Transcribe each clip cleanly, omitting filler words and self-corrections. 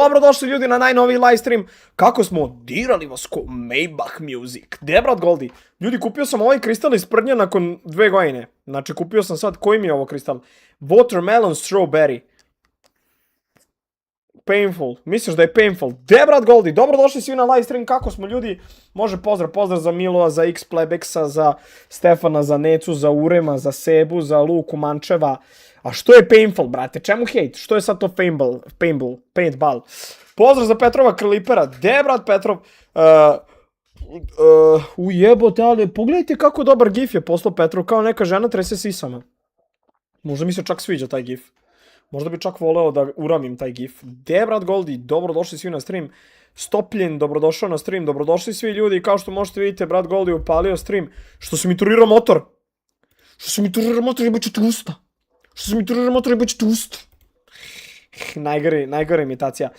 Dobrodošli ljudi na najnoviji live stream. Kako smo dirali vas ko Maybach Music. Gdje brat Goldi? Ljudi, kupio sam ovaj kristal iz prdnja nakon 2 godine. Znači, kupio sam sad, koji mi je ovo kristal? Watermelon Strawberry. Painful. Misliš da je painful? Gdje brat Goldi? Dobrodošli svi na live stream. Kako smo ljudi? Može pozdrav za Miloa, za X-Plebexa, za Stefana, za Necu, za Urema, za Sebu, za Luku Mančeva. A što je painful, brate? Čemu hejt? Što je sad to paintball? Pozdrav za Petrova Krlipera. Gde, brat Petrov? Ujebote, ali pogledajte kako dobar gif je poslao Petrov. Kao neka žena trese sisama. Možda mi se čak sviđa taj gif. Možda bi čak voleo da uramim taj gif. Gde, brat Goldi? Dobrodošli svi na stream. Stopljen, dobrodošao na stream. Dobrodošli svi ljudi. Kao što možete vidite, brat Goldi upalio stream. Što se mi turirao motor. Jebaće tusta. Najgore imitacija.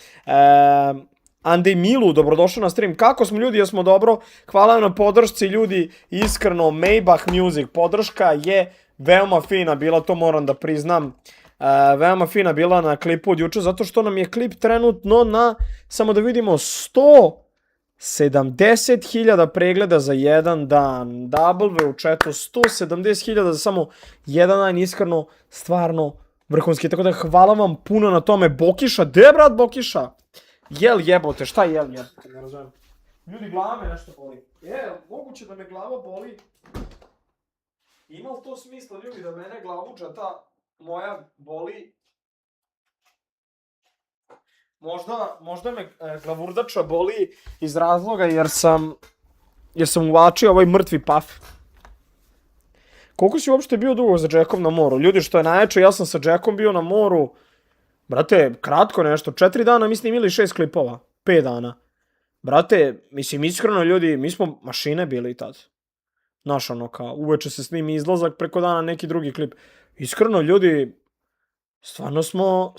Andej Milu, dobrodošao na stream. Kako smo ljudi, jesmo dobro? Hvala na podršci ljudi, iskreno, Maybach Music. Podrška je veoma fina bila, to moram da priznam. Veoma fina bila na klipu od juče, zato što nam je klip trenutno na, samo da vidimo, 170.000 pregleda za jedan dan. W u chatu, 170.000 za samo jedan dan, iskreno, stvarno vrhunski. Tako da hvala vam puno na tome. Bokiša, gde brat Bokiša? Jel jebote, šta jel jebote, ne razumijem. Ljudi, glava me nešto boli. Moguće da me glava boli. Ima li to smisla, ljudi, da mene glavuča ta moja boli? Možda me glavurdača boli iz razloga jer sam uvačio ovaj mrtvi paf. Koliko si uopšte bio dugo za Jackom na moru? Ljudi, što je najjače, ja sam sa Jackom bio na moru, brate, kratko nešto, 4 dana mi snimili 6 klipova, 5 dana. Brate, mislim, iskreno ljudi, mi smo mašine bili tad. Znaš, ono kao, uveče se snimi izlazak, preko dana neki drugi klip. Iskreno ljudi, stvarno smo,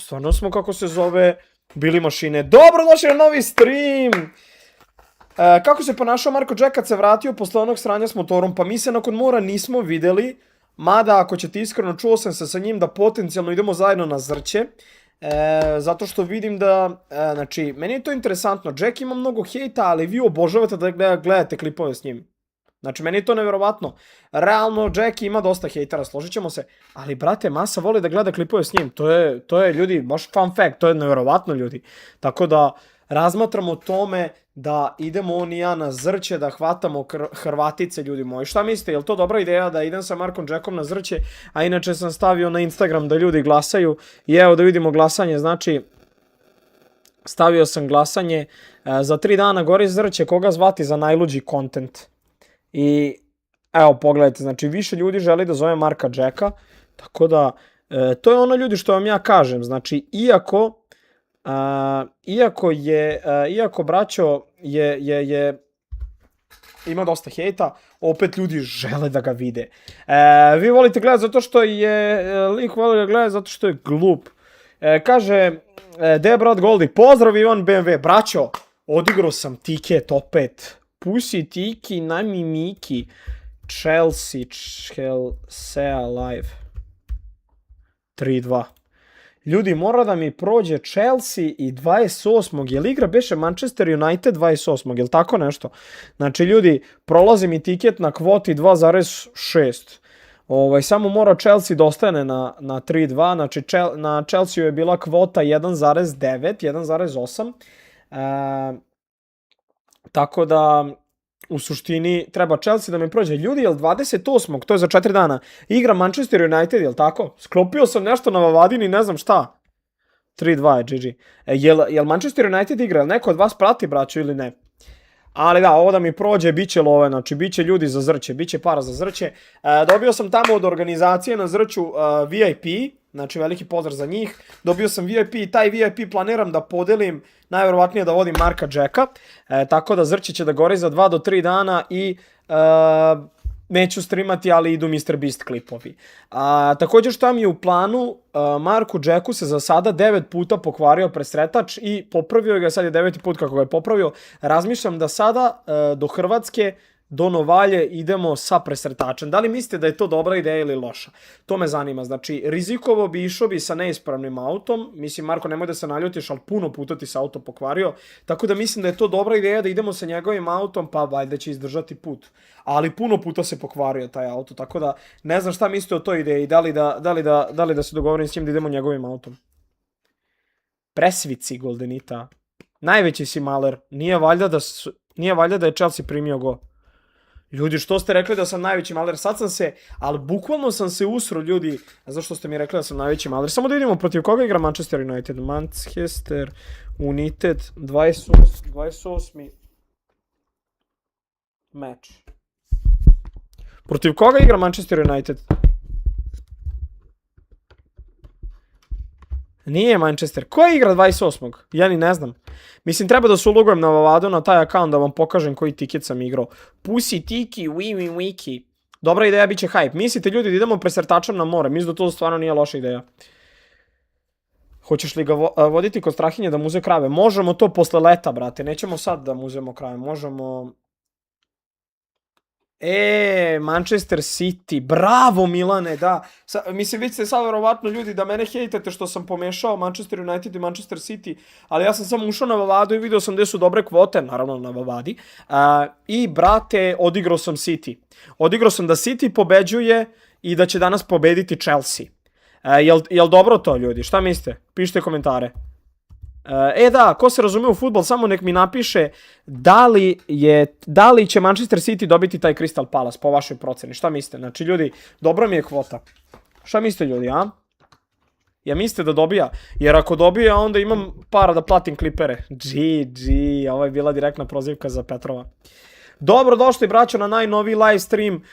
kako se zove, bili mašine. Dobrodošli na novi stream! Kako se ponašao Marko Jack kad se vratio posle onog sranja s motorom? Pa mi se nakon mora nismo videli, mada ako ćete iskreno, čuo sam se sa njim da potencijalno idemo zajedno na Zrće. Zato što vidim da, znači, meni je to interesantno. Jack ima mnogo hejta, ali vi obožavate da gledate klipove s njim. Znači, meni je to nevjerovatno. Realno, Jack ima dosta hejtera, složit ćemo se. Ali, brate, masa voli da gleda klipove s njim. To je ljudi, baš fun fact, to je nevjerovatno, ljudi. Tako da, razmatramo tome da idemo on i ja na Zrće, da hvatamo Hrvatice, ljudi moji. Šta mislite, je li to dobra ideja da idem sa Markom Jackom na Zrće? A inače sam stavio na Instagram da ljudi glasaju. I evo da vidimo glasanje, znači, stavio sam glasanje za 3 dana gore Zrće, koga zvati za najluđi content. I evo pogledajte, znači više ljudi želi da zove Marka Jacka, tako da to je ono, ljudi, što vam ja kažem, znači iako braćo ima dosta hejta, opet ljudi žele da ga vide. Vi volite gledati zato što je lik voli da gleda zato što je glup. Kaže Debrat Goldi, pozdrav Ivan BMW, braćo, odigrao sam tiket opet. Pusi Tiki, Nami Miki, Chelsea live. 3-2. Ljudi, mora da mi prođe Chelsea i 28. Jel igra beše Manchester United 28. Jel tako nešto? Znači, ljudi, prolazi mi tiket na kvoti 2,6. Samo mora Chelsea da ostane na 3-2. Znači, na Chelsea je bila kvota 1,9, 1,8. Tako da, u suštini, treba Chelsea da mi prođe. Ljudi, jel 28. to je za 4 dana, igra Manchester United, jel tako? Sklopio sam nešto na Vavadini, ne znam šta. 3-2 je GG. Jel Manchester United igra? Jel neko od vas prati, braćo, ili ne? Ali da, ovo da mi prođe, bit će love, znači, bit će ljudi za Zrće, bit će para za Zrće. Dobio sam tamo od organizacije na Zrću VIP, znači veliki pozdrav za njih. Dobio sam VIP i taj VIP planiram da podelim, najvjerovatnije da vodim Marka Jacka. Tako da Zrće će da gori za 2 do 3 dana i neću streamati, ali idu MrBeast klipovi. Također šta mi je u planu, Marku Jacku se za sada 9 puta pokvario presretač i popravio ga, sad je 9. put kako ga je popravio. Razmišljam da sada do Hrvatske do Novalje idemo sa presretačem. Da li mislite da je to dobra ideja ili loša? To me zanima. Znači, rizikovao bi išao bi sa neispravnim autom. Mislim, Marko, nemoj da se naljutiš, ali puno puta ti se auto pokvario. Tako da mislim da je to dobra ideja da idemo sa njegovim autom, pa valjda će izdržati put. Ali puno puta se pokvario taj auto, tako da ne znam šta mislite o toj ideji. Da li da se dogovorim s njim da idemo njegovim autom. Presvici Goldenita. Najveći si maler. Nije valjda da je Chelsea primio go. Ljudi, što ste rekli da sam najveći maler? Sad sam se, ali bukvalno sam se usro, ljudi. A zašto ste mi rekli da sam najveći maler? Samo da vidimo protiv koga igra Manchester United. Manchester United 28. meč. Protiv koga igra Manchester United? Nije Manchester. Ko igra 28. Ja ni ne znam. Mislim, treba da se ulogujem na Vavado na taj account da vam pokažem koji tiket sam igrao. Pusi tiki, wiki. Dobra ideja, bit će hype. Mislite, ljudi, da idemo presretačem na more? Mislim da to stvarno nije loša ideja. Hoćeš li ga voditi kod Strahinje da muze krave? Možemo to posle leta, brate. Nećemo sad da muzemo krave. Možemo... Manchester City, bravo Milane, da. Mislim, vi ste sad verovatno ljudi da mene hejtate što sam pomešao Manchester United i Manchester City, ali ja sam samo ušao na Vavadu i vidio sam gde su dobre kvote, naravno na Vavadi, i brate, odigrao sam City. Odigrao sam da City pobeđuje i da će danas pobediti Chelsea. Jel dobro to, ljudi? Šta mislite? Pišite komentare. Da, ko se razume u fudbal, samo nek mi napiše da li će Manchester City dobiti taj Crystal Palace po vašoj proceni. Šta mislite? Znači, ljudi, dobro mi je kvota. Šta mislite, ljudi, a? Ja mislite da dobija? Jer ako dobija, onda imam para da platim klipere. GG, ovo je bila direktna prozivka za Petrova. Dobro došli, braćo, na najnoviji live stream.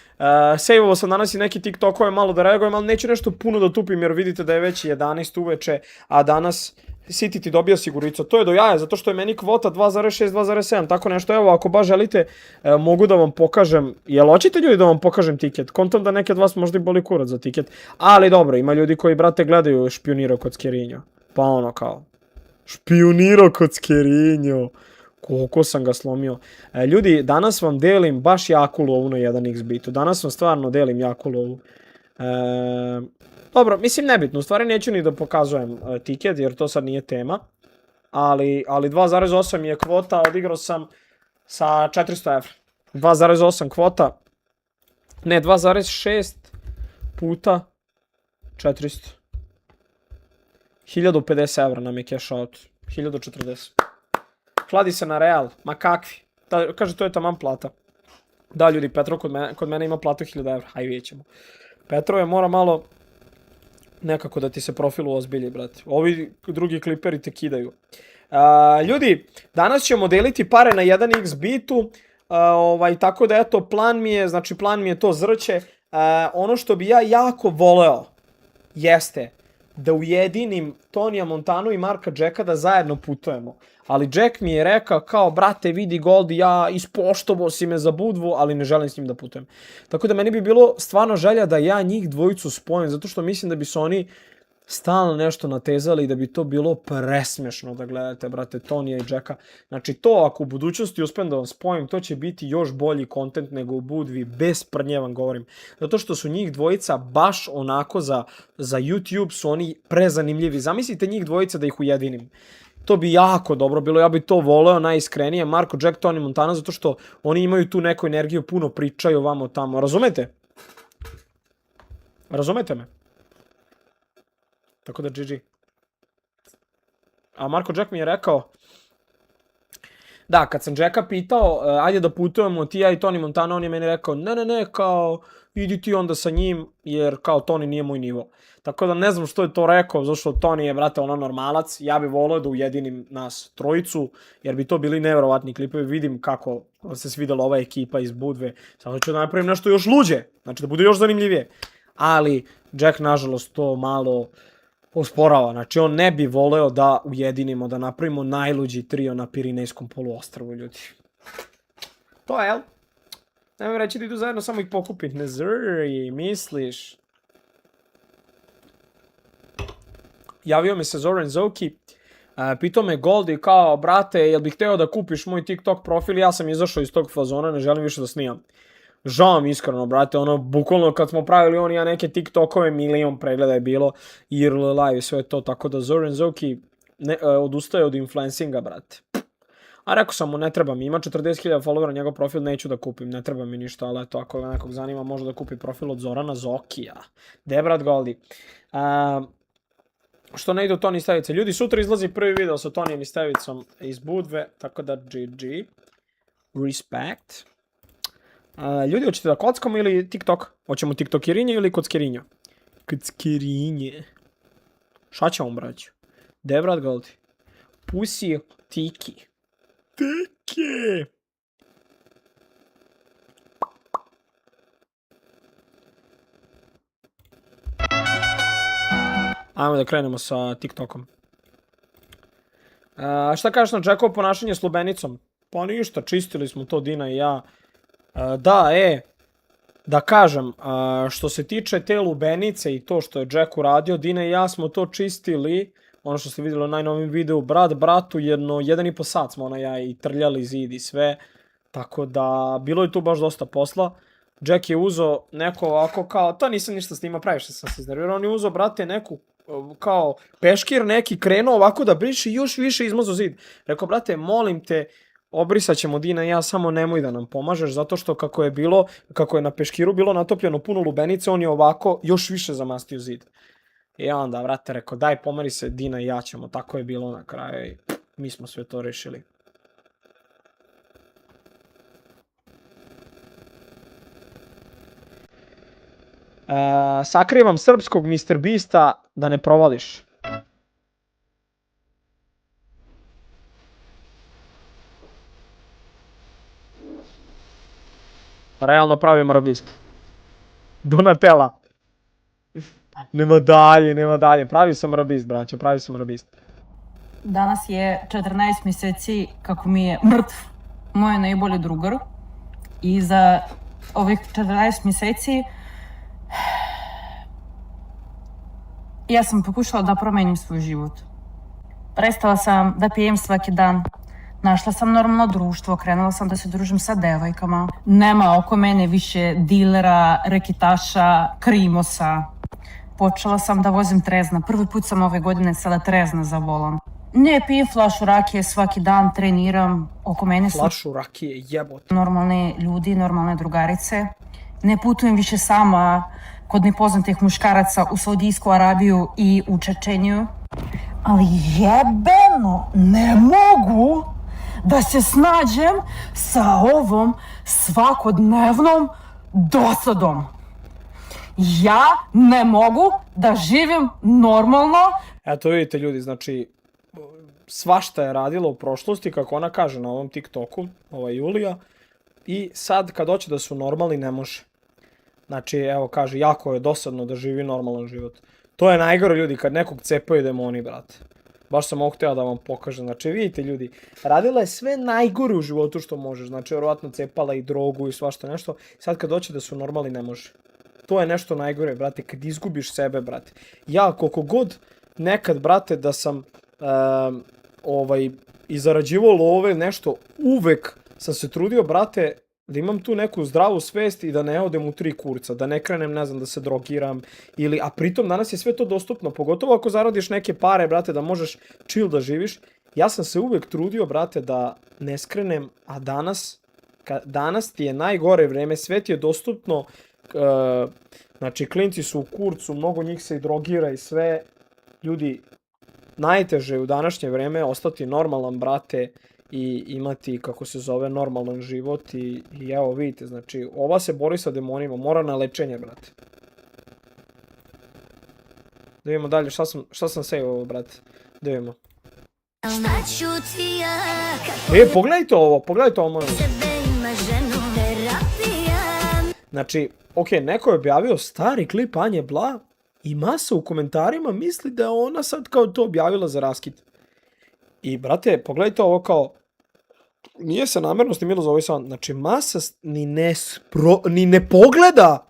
Sejvovo sam danas i neki TikTokove malo da reagujem, ali neću nešto puno da tupim jer vidite da je već 11 uveče, a danas City ti dobija sigurica. To je do jaja, zato što je meni kvota 2.6, 2.7, tako nešto. Evo, ako baš želite, mogu da vam pokažem. Jel hoćete, ljudi, da vam pokažem tiket? Kontam da neke od vas možda i boli kurac za tiket. Ali dobro, ima ljudi koji, brate, gledaju Špionirao kod Skerinjo. Pa ono kao, Špionirao kod Skerinjo. Koliko sam ga slomio. Ljudi, danas vam delim baš jaku lovu na 1xBetu. Danas vam stvarno delim jaku lovu. Dobro, mislim nebitno. U stvari neću ni da pokazujem tiket jer to sad nije tema. Ali 2.8 je kvota. Odigrao sam sa 400 evra. 2.8 kvota. Ne, 2.6 puta 400. 1050 evra nam je cash out. 1040. Kladi se na Real, ma kakvi. Kaže, to je taman plata. Da, ljudi, Petro kod mene ima platu 1000 evra. Hajde, vidjet ćemo. Petro je mora malo nekako da ti se profil uozbilji, brate. Ovi drugi kliperi te kidaju. Ljudi, danas ćemo deliti pare na 1xBetu. Tako da, eto, plan mi je to zrće. Ono što bi ja jako voleo jeste da ujedinim Tonija Montanu i Marka Jacka da zajedno putujemo. Ali Jack mi je rekao kao, brate, vidi Goldi, ja ispoštovao si me za Budvu, ali ne želim s njim da putujem. Tako da meni bi bilo stvarno želja da ja njih dvojicu spojim, zato što mislim da bi se oni stalno nešto natezali i da bi to bilo presmešno da gledate, brate, Tonija i Jacka. Znači to, ako u budućnosti uspem da vam spojim, to će biti još bolji kontent nego u Budvi, bez prnje vam govorim. Zato što su njih dvojica baš onako za YouTube su oni prezanimljivi. Zamislite njih dvojica da ih ujedinim. To bi jako dobro bilo, ja bi to voleo najiskrenije, Marko, Jack, Tony Montana, zato što oni imaju tu neku energiju, puno pričaju vamo tamo, razumete? Razumete me? Tako da GG. A Marko Jack mi je rekao, da, kad sam Jacka pitao, ajde da putujemo ti ja i Tony Montana, on je meni rekao, ne, kao, idi ti onda sa njim, jer kao Tony nije moj nivo. Tako da ne znam što je to rekao, zašto Tony je, brate, ono normalac, ja bih volio da ujedinim nas trojicu, jer bi to bili nevjerovatni klipovi, vidim kako se svidela ova ekipa iz Budve, sada ću da napravim nešto još luđe, znači da bude još zanimljivije, ali Jack, nažalost, to malo usporava, znači on ne bi voleo da ujedinimo, da napravimo najluđi trio na Pirinejskom poluostrvu, ljudi. To je, jel? Nemoj reći da idu zajedno, samo ih pokupit. Ne zrri, misliš? Javio mi se Zoran Zoki. Pitao me Goldi kao, brate, jel bih hteo da kupiš moj TikTok profil? Ja sam izašao iz tog fazona, ne želim više da snimam. Žao mi iskreno, brate, ono, bukvalno kad smo pravili on i ja neke TikTokove, milion pregleda je bilo, IRL live i sve to, tako da Zoran Zoki odustaje od influencinga, brate. A rekao sam mu, ne treba mi, ima 40.000 followera, njegov profil neću da kupim, ne treba mi ništa, ali eto, ako nekog zanima, može da kupi profil od Zorana Zokija. De, brat, Goldi. Što ne ide u Toni Stevice. Ljudi, sutra izlazi prvi video sa Tonijem i Stevicom iz Budve, tako da GG. Respect. Ljudi, hoćete da kockamo ili TikTok? Hoćemo TikTokirinje ili kockirinje? Kockirinje. Šta ćemo, braću? De, brat, Goldi. Pussy Tiki. Tiki! Ajmo da krenemo sa TikTokom. Šta kažeš na Jackovo ponašanje s lubenicom? Pa ništa, čistili smo to Dina i ja. Da kažem, što se tiče te lubenice i to što je Jack uradio, Dina i ja smo to čistili, ono što ste vidjeli u najnovim videu, brat bratu, 1,5 sat smo ona ja i trljali zid i sve, tako da bilo je tu baš dosta posla. Jack je uzeo neko ovako kao, to nisam ništa snima, previše sam se iznervirao, on je uzeo, brate, neku kao peškir neki, krenuo ovako da briše i još više izmazao zid. Rekao, brate, molim te, obrisat ćemo Dina i ja, samo nemoj da nam pomažeš, zato što kako je na peškiru bilo natopljeno puno lubenice, on je ovako još više zamastio zid. I onda, brate, rekao, daj pomeri se, Dina i ja ćemo, tako je bilo na kraju i mi smo sve to rešili. Sakrivam srpskog Mr. Beasta da ne provališ. Realno pravi Mr. Donatella. Nema dalje. Pravi sam Mr. Beast, braćo, pravi sam Mr. Beast. Danas je 14 mjeseci kako mi je mrtv moj najbolji drugar. I za ovih 14 mjeseci ja sam pokušala da promenim svoj život. Prestala sam da pijem svaki dan. Našla sam normalno društvo, krenula sam da se družim sa devojkama. Nema oko mene više dilera, reketaša, krimosa. Počela sam da vozim trezna. Prvi put sam ove godine sada trezna za volan. Ne pijem flašu rakije svaki dan, treniram. Oko mene su Flašu rakije, jebote. normalni ljudi, normalne drugarice. Ne putujem više sama kod nepoznatih muškaraca u Saudijsku Arabiju i u Čečeniju. Ali jebeno ne mogu da se snađem sa ovom svakodnevnom dosadom. Ja ne mogu da živim normalno. Eto vidite ljudi, znači svašta je radila u prošlosti, kako ona kaže na ovom TikToku, ova Julija, i sad kad hoće da su normalni ne može. Znači evo kaže, jako je dosadno da živi normalan život. To je najgore ljudi, kad nekog cepaju demoni, brate. Baš sam ovo htio da vam pokažem. Znači vidite ljudi, radila je sve najgore u životu što može. Znači vjerovatno cepala i drogu i svašta nešto. Sad kad hoće da su normalni ne može. To je nešto najgore, brate, kad izgubiš sebe, brate. Ja koliko god nekad, brate, da sam i zarađivao love nešto, uvek sam se trudio, brate, da imam tu neku zdravu svest i da ne odem u 3 kurca, da ne krenem, ne znam, da se drogiram, a pritom danas je sve to dostupno, pogotovo ako zaradiš neke pare, brate, da možeš chill da živiš. Ja sam se uvek trudio, brate, da ne skrenem, a danas ti je najgore vreme, sve ti je dostupno, znači klinci su u kurcu, mnogo njih se i drogira i sve. Ljudi, najteže u današnje vreme ostati normalan, brate, i imati, kako se zove, normalan život i evo vidite, znači ova se bori sa demonima, mora na lečenje, brate. Da vidimo dalje, šta sam sejao, brate, da vidimo. Pogledajte ovo, molim. Znači, okej, neko je objavio stari klip Anje Bla i masa u komentarima misli da je ona sad kao to objavila za raskid. I, brate, pogledajte ovo kao, nije se namjerno snimilo za ovaj sound, znači masa ni ne pogleda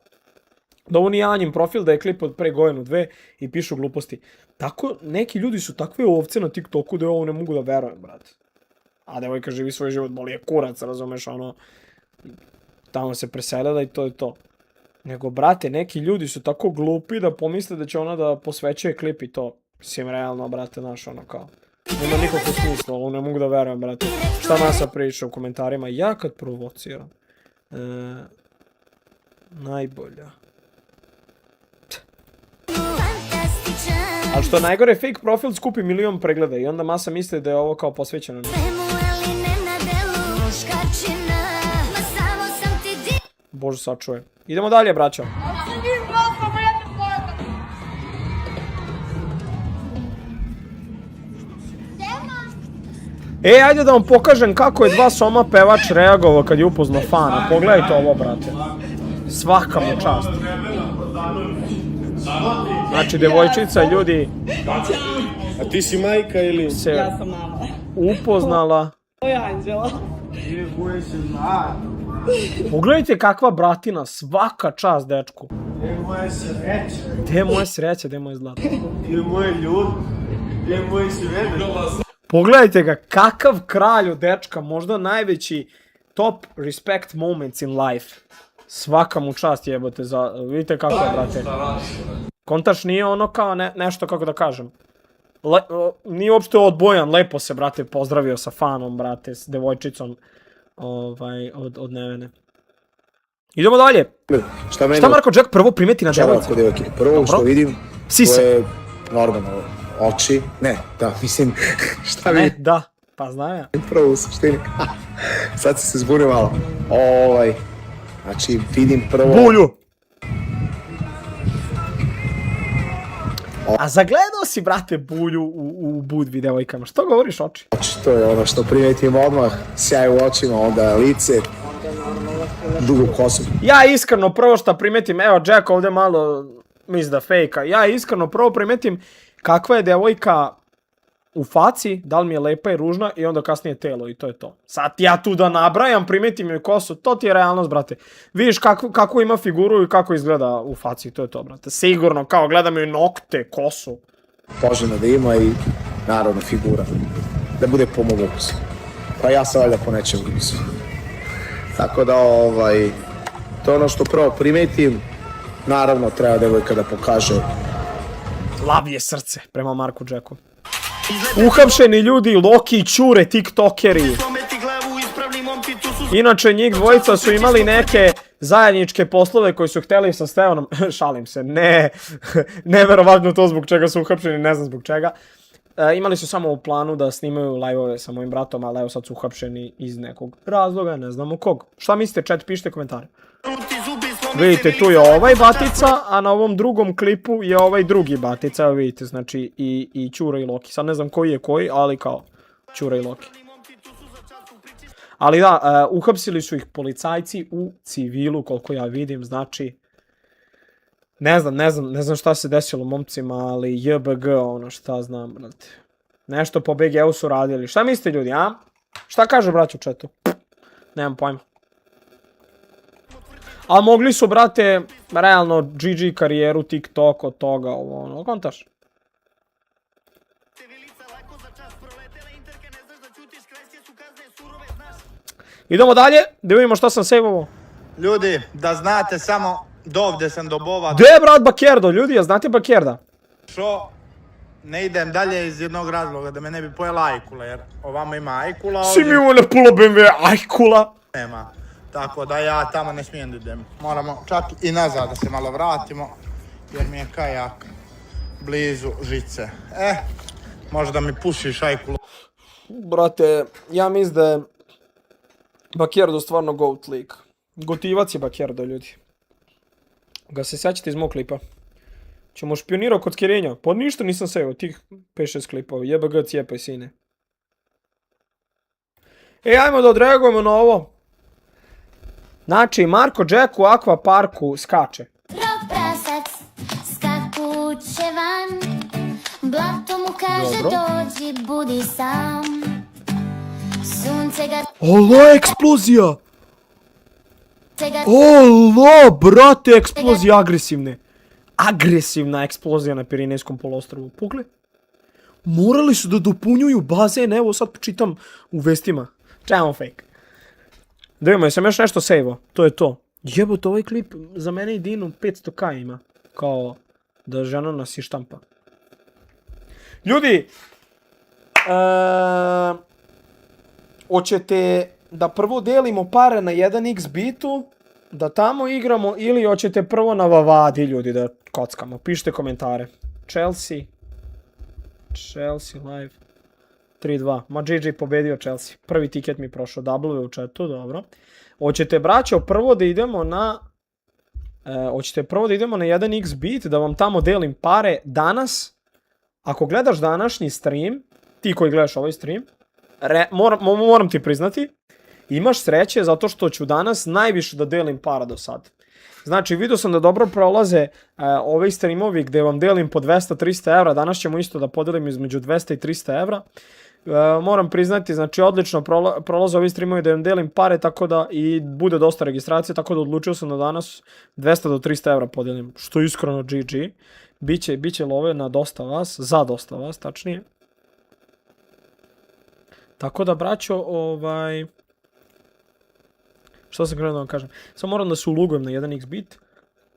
Da ovo nije Anjin profil, da je klip od pre godinu, dve i pišu gluposti. Tako, neki ljudi su takve ovce na TikToku da ovo ne mogu da verujem, brate. A devojka živi svoj život, boli je kurac, razumeš, ono, tamo se preselila i to je to. Nego, brate, neki ljudi su tako glupi da pomisle da će ona da posvećuje klip i to. Mislim, realno, brate, znaš, ono kao. Nema nikakvog smisla, ovo ne mogu da verujem, brate. Šta Masa priča u komentarima? Ja kad provociram. Najbolja. Ali što najgore, fake profil skupi 1 milion pregleda i onda Masa misli da je ovo kao posvećeno. Bože sačuje. Idemo dalje, braćo. Ajde da vam pokažem kako je 2 Soma pevač reagovao kad je upoznao fana. Pogledajte ovo, brate. Svaka mu čast. Znači, devojčica, ljudi... A ti si majka ili... Ja sam mama. Upoznala... To je Anđela. Pogledajte kakva bratina, svaka čast, dečku. Gdje je moja sreća? Gdje je moja sreća, gdje je moje zlato? Gdje je moje ljud? Gdje je moje svede? Pogledajte ga, kakav kralj od dečka, možda najveći top respect moments in life. Svaka mu čast jebote za, vidite kako je, brate. Kontaš nije ono kao nešto, kako da kažem. Nije uopšte odbojan, lepo se, brate, pozdravio sa fanom, brate, s devojčicom od Nevene. Idemo dalje. Šta Marko Jack prvo primeti na devojci? Prvo što vidim, Sise. to je normalno oči. Ne, da, mislim, šta Ne, vidim da, pa znam ja. prvo u suštini. Sad se zbunio malo. Znači, vidim prvo... Bulju! A zagledao si, brate, Bulju u Budvi devojkama. Što govoriš oči? Oči, to je ono što primetim odmah, sjaj u očima, onda lice, dugu kosu. Ja iskreno prvo što primetim, evo Jack ovdje malo misda fejka, ja iskreno prvo primetim kakva je devojka u faci, da li mi je lepa i ružna i onda kasnije telo i to je to. Sad ja tu da nabrajam, primetim joj kosu, to ti je realnost, brate. Vidiš kako ima figuru i kako izgleda u faci, to je to, brate. Sigurno, kao gledam joj nokte, kosu. Poželjno da ima i naravno figura. Da bude po mom ukusu. Pa ja sam valjda po nečem ukusu. Tako da, to je ono što prvo primetim. Naravno, treba devojka da pokaže. Lavlje srce prema Marku Jacku. Uhapšeni ljudi, Loki i Ćure, tiktokeri. Inače, njih dvojica su imali neke zajedničke poslove koji su hteli sa Stevanom. Šalim se, ne. Neverovatno to zbog čega su uhapšeni, ne znam zbog čega. Imali su samo u planu da snimaju live-ove sa mojim bratom, ali evo sad su uhapšeni iz nekog razloga, ne znamo kog. Šta mislite, chat, pišite komentare. Vidite, tu je ovaj batica, a na ovom drugom klipu je ovaj drugi batica, evo vidite, znači i Ćura i Loki. Sad ne znam koji je koji, ali kao Ćura i Loki. Ali da, uhapsili su ih policajci u civilu, koliko ja vidim, znači... Ne znam šta se desilo momcima, ali JBG, ono šta znam, brate. Nešto po BG-u su radili. Šta mislite ljudi, a? Šta kaže braću u chatu? Nemam pojma. A mogli su, brate, realno GG karijeru, TikTok od toga, ovo, ono, kontaš? Idemo dalje, da vidimo šta sam sejvovo. Ljudi, da znate samo, dovde sam do bova. Gde je brat Bakerdo, ljudi, ja znate Bakerda? Što ne idem dalje iz jednog razloga, da me ne bi pojela ajkula, jer ovamo ima ajkula, Si mi ovdje ovo ne pula BMW, ajkula. nema. Tako da ja tamo ne smijem da idem. Moramo čak i nazad da se malo vratimo, jer mi je kajak blizu žice. Možda mi pušiš ajkulu. Brate, ja mislim da je Bakerdo stvarno goat lik. Gotivac je Bakerdo, ljudi. Ga se sjećate iz mog klipa. Ćemo špionirao kod Skirenja. Pa ništa nisam sejao, tih 5-6 klipova. JBG cijepaj sine. Ajmo da odreagujemo na ovo. Znači, Marko Jack u akvaparku skače. Rok prasac skakuće van, blato mu kaže dođi, budi sam. Sunce ga... Olo, eksplozija! Čega Olo, brate, eksplozija agresivne. Agresivna eksplozija na Pirinejskom poluostrvu. Pogled. Morali su da dopunjuju bazen, evo sad čitam u vestima. Čemo fake. Da vidimo, jesam još nešto sejvo. To je to. Jebote, ovaj klip za mene i Dinu 500k ima. Kao da žena nas i štampa. Ljudi, hoćete da prvo delimo pare na 1xbitu, da tamo igramo, ili hoćete prvo na Vavadi, ljudi, da kockamo? Pišite komentare. Chelsea live 3-2. Ma GG pobedio Chelsea. Prvi tiket mi prošao. W u chatu, dobro. Hoćete, braćo, prvo da idemo na... hoćete prvo da idemo na 1xbit, da vam tamo delim pare danas. Ako gledaš današnji stream, ti koji gledaš ovaj stream, moram ti priznati, imaš sreće zato što ću danas najviše da delim para do sad. Znači, vidio sam da dobro prolaze ove streamovi gde vam delim po 200-300 evra. Danas ćemo isto da podelim između 200 i 300 evra. Moram priznati, znači, odlično prolaze ovi streamovi da vam delim pare, tako da i bude dosta registracije, tako da odlučio sam da danas 200 do 300 evra podelim. Što je iskreno GG. Biće love na dosta vas, za dosta vas, tačnije. Tako da, braćo, što sam krenuo da vam kažem? Samo moram da se ulugujem na 1xbit.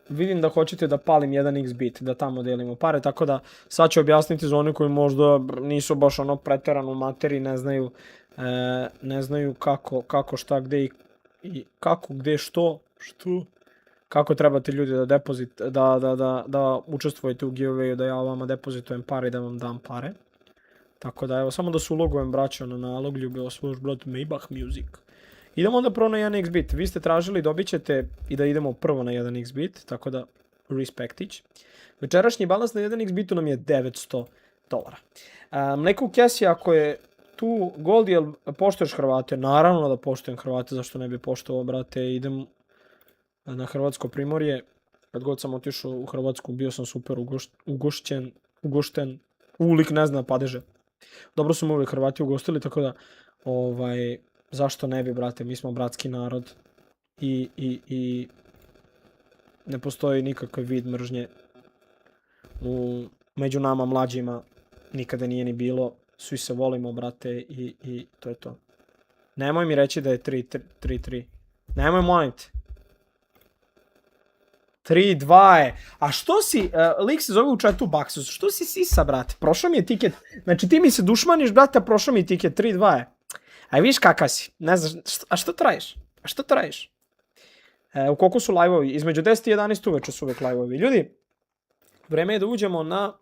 Vidim da hoćete da palim 1xbit, da tamo delimo pare, tako da sad ću objasniti za one koji možda nisu baš ono preterano u materiji, ne znaju kako, šta, gde i kako, gde, što, kako trebate ljudi da učestvujete u giveawayu, da ja vama depozitujem pare i da vam dam pare. Tako da, evo, samo da se ulogujem, braćo, na nalog, ljubio svoj brat Maybach Music. Idemo onda prvo na 1xbit. Vi ste tražili, dobit ćete i da idemo prvo na 1xbit, tako da respektić. Večerašnji balans na 1xbitu nam je $900. Mleko u kesi, ako je tu gold, jel poštuješ Hrvate? Naravno da poštujem Hrvate, zašto ne bi poštovao, brate. Idem na Hrvatsko primorje. Kad god sam otišao u Hrvatsku, bio sam super ugošten. Ulik ne zna padeže. Dobro su me uvijek Hrvati ugostili, tako da, zašto ne bi, brate, mi smo bratski narod i ne postoji nikakav vid mržnje među nama mlađima, nikada nije ni bilo, svi se volimo, brate, i to je to. Nemoj mi reći da je 3-3. Nemoj, molim te. 3-2 je. A što si, lik se zove u chatu Baxus, što si sisa, brate? Prošao mi je tiket. Znači ti mi se dušmaniš, brate, a prošao mi je tiket. 3-2 je. A vidiš kakav si. Ne znaš, a što trajiš? U koliko su live-ovi? Između 10 i 11 uveče su uvek live-ovi. Ljudi, vreme je da uđemo na